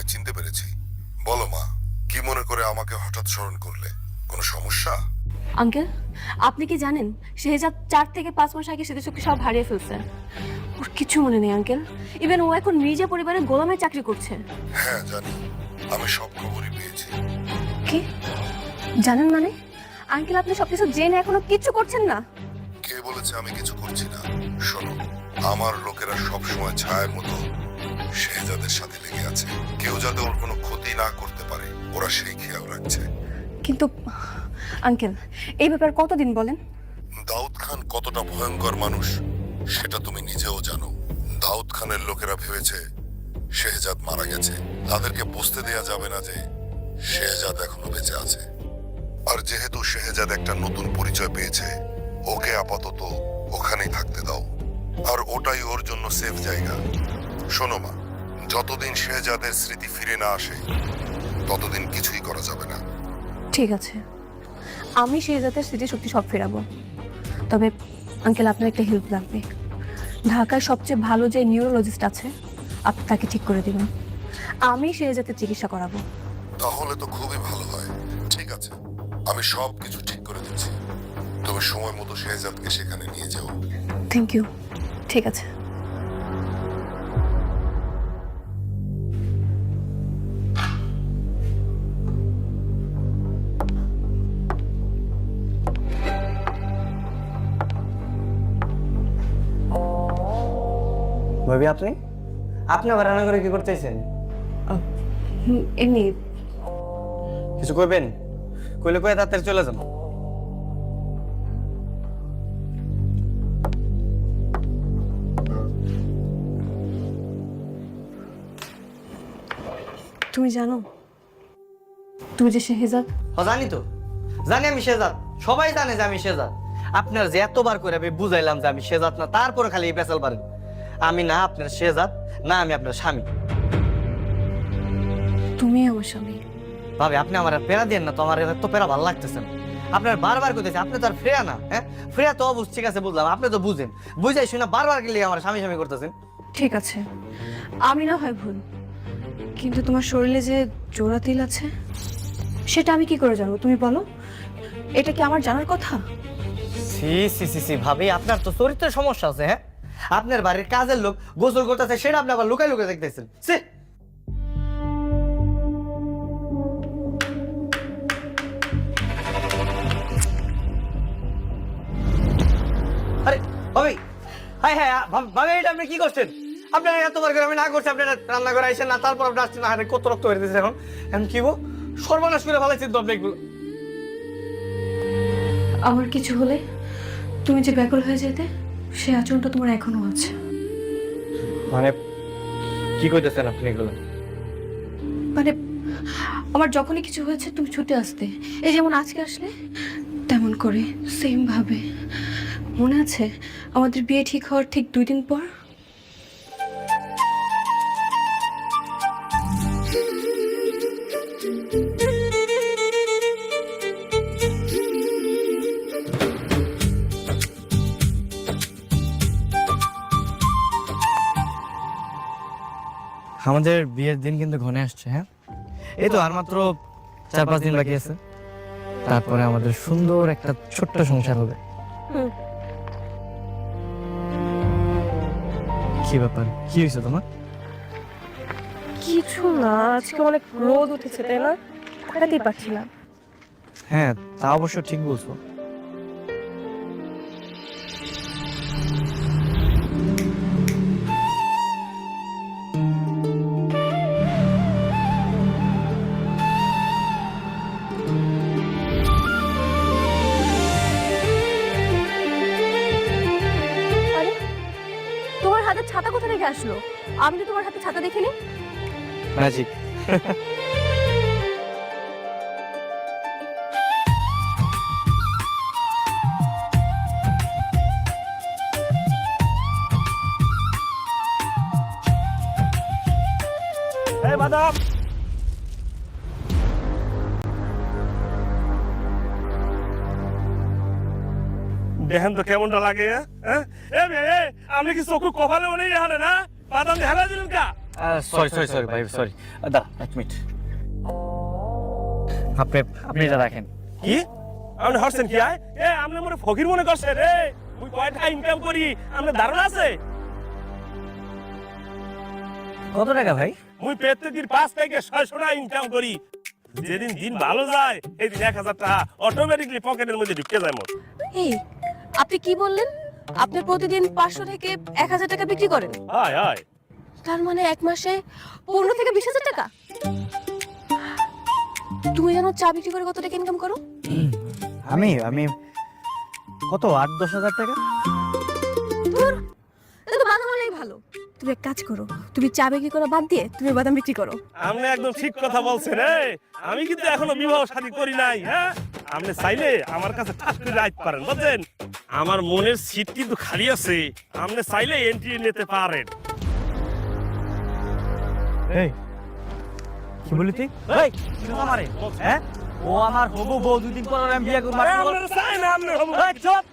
হ্যাঁ, চিনতে পেরেছি। বলো মা, কি মনে করে আমাকে হঠাৎ স্মরণ করলে? কোনো সমস্যা? আঙ্কেল, আপনি কি জানেন শেহজাদ 4 থেকে 5 মাস আগে স্মৃতিশক্তি সব হারিয়ে ফেলছে। ওর কিছু মনে নেই আঙ্কেল। ইভেন ও এখন মির্জা পরিবারের গোলামের চাকরি করছে। হ্যাঁ জানি, আমি সব খবরই পেয়েছি। কি জানেন মানে? আঙ্কেল, আপনি সবকিছু জেনে এখনো কিচ্ছু করছেন না? কে বলেছে আমি কিছু করছি না? শোনো, আমার লোকেরা সব সময় ছায়ার মতো শেহজাদের সাথে লেগে আছে। কেউ যাতে ওর কোনো ক্ষতি না করতে পারে, ওরা সেই খেয়াল রাখছে। কিন্তু আঙ্কেল, এই ব্যাপার কতদিন বলেন? দাউদ খান কতটা ভয়ঙ্কর মানুষ সেটা তুমি নিজেও জানো। দাউদ খানের লোকেরা ভেবেছে শেহজাদ মারা গেছে। তাদেরকে বুঝতে দেয়া যাবে না যে শেহজাদ এখনো বেঁচে আছে। আর যেহেতু শেহজাদ একটা নতুন পরিচয় পেয়েছে, ওকে আপাতত ওখানেই থাকতে দাও। আর ওটাই ওর জন্য সেফ জায়গা। শোনো মা, যতদিন শেহজাদের স্মৃতি ফিরে না আসে ততদিন কিছুই করা যাবে না। ঠিক আছে, আমি শেহজাদের স্মৃতিশক্তি সব ফেরাবো। তবে আঙ্কেল, আপনার একটা হেল্প লাগবে। ঢাকার সবচেয়ে ভালো যে নিউরোলজিস্ট আছে, আপনি তাকে ঠিক করে দিবেন। আমি শেহজাদের চিকিৎসা করাবো। তাহলে তো খুবই ভালো হয়। ঠিক আছে, আমি সব কিছু ঠিক করে দিচ্ছি। তবে সময় মতো শেহজাদকে সেখানে নিয়ে যাও। Thank you. ঠিক আছে। ভাবি, আপনি আপনি আবার রান্না করে কি করতেছেন? এমনি। কিছু করবেন? কইলে কয়ে তাড়াতাড়ি চলে যান। তুমি জানো তুমি যে শেহজাদ? জানি তো, জানি আমি শেজাদ। সবাই জানে যে আমি শেজাদ। আপনার যে এতবার করে আমি বুঝাইলাম যে আমি শেজাদ না, তারপরে খালি এই পেছাল পারেন। আমি না আপনার শেজাদ, না আমি আপনার স্বামী। তুমি আমার স্বামী। ভাবি, আপনি আমার আর পেরা দেন না তো। আমার এত পেরা ভালো লাগতেছে না। আপনার বারবার কইতেছে আপনি তো আর ফ্রেয়া না। হ্যাঁ, ফ্রেয়া তো অবশ্য ঠিক আছে, বুঝলাম। আপনি তো বুঝেন, বুঝাই শুনে বারবার গেলে আমার স্বামী স্বামী করতেছেন। ঠিক আছে, আমি না হয় ভুল, কিন্তু তোমার শরীরে যে জোড়া তিল আছে সেটা আমি কি করে জানবো? তুমি বলো, এটা কি আমার জানার কথা? সি সি সি সি ভাবি, আপনার তো চরিত্রের সমস্যা আছে। হ্যাঁ, আপনার বাড়ির কাজের লোক গোসল করতেছে, সেটা আপনি আবার লুকাই লুকাই দেখতেছেন। সে আরে ভাবি, হাই হাই ভাবি, এটা আপনি কি করছেন? আপনার এতবার করে আমি না করছি, আপনার রান্না করে আইসেন না, তারপর আপনি আসছেন না। হারে কত রক্ত হয়ে দিচ্ছে এখন। এখন কি গো, সর্বনাশ করে ফেলাইছেন তো আপনি এগুলো। আমার কিছু হলে তুমি যে ব্যাকুল হয়ে যেতে, সে আচরণটা তোমার এখনো আছে। মানে কি কইতেছেন আপনি এগুলো? মানে আমার যখনই কিছু হয়েছে তুমি ছুটে আসতে, এই যেমন আজকে আসলে, তেমন করে সেম ভাবে। মনে আছে আমাদের বিয়ে ঠিক হওয়ার ঠিক 2 দিন পর? আমাদের বিয়ের দিন কিন্তু ঘনে আসছে। হ্যাঁ, এই তো আর মাত্র 4-5 দিন বাকি আছে। তারপরে আমাদের সুন্দর একটা ছোট্ট সংসার হবে। কি ব্যাপার, কি হয়েছে তোমার? কিছু না, আজকে অনেক রোদ উঠেছে, তাই না? তাকাতেই পারছি না। হ্যাঁ, তা অবশ্য ঠিক বলছো। আরে, তোমার হাতে ছাতা কোথা থেকে আসলো? আমি তো তোমার হাতে ছাতা দেখিনি। ম্যাজিক। এই বাদাম, দেখেন তো কেমনটা লাগে। হ্যাঁ, এ মেয়ে, আপনি কি চোখ কপালে নেই এখানে না? বাদাম দেখা দিলেন কা? সরি ভাই সরি দাঁড়া এক মিনিট আপনি এটা রাখেন। কি আপনি হরছেন কি আয় এ আপনি মনে ফকির মনে করছেন রে মুই কয় টাকা ইনকাম করি আপনার ধারণা আছে? কত টাকা ভাই? মুই প্রত্যেকদিন 5 থেকে 600 টাকা ইনকাম করি। যেদিন দিন ভালো যায় সেদিন 1000 টাকা অটোমেটিকলি পকেটের মধ্যে ঢুকে যায় মোর। এই আপনি কি বললেন? আপনি প্রতিদিন 500 থেকে 1000 টাকা বিক্রি করেন? হায় হায় তার মানে এক মাসে 15 থেকে 20,000 টাকা। তুমি জানো চা বিক্রি করে কত টাকা ইনকাম করো? আমি কত 8-10 হাজার টাকা। এটা তো বাদাম হলেই ভালো। তুমি এক কাজ করো, তুমি চা বিক্রি করা বাদ দিয়ে তুমি বাদাম বিক্রি করো। আপনি একদম ঠিক কথা বলছেন রে। আমি কিন্তু এখনো বিবাহ শাদী করি নাই। হ্যাঁ আপনি চাইলে আমার কাছে ঠাস করে রাখতে পারেন বুঝছেন। আমার মনের সিট কিন্তু খালি আছে, আপনি চাইলে এন্ট্রি নিতে পারেন। এই কি বলি তুই? এই কি আমারে হ্যাঁ ও আমার হবু বউ দুদিন পর আমি বিয়ে করব। আপনারা চাই না আপনি হবু। এই চুপ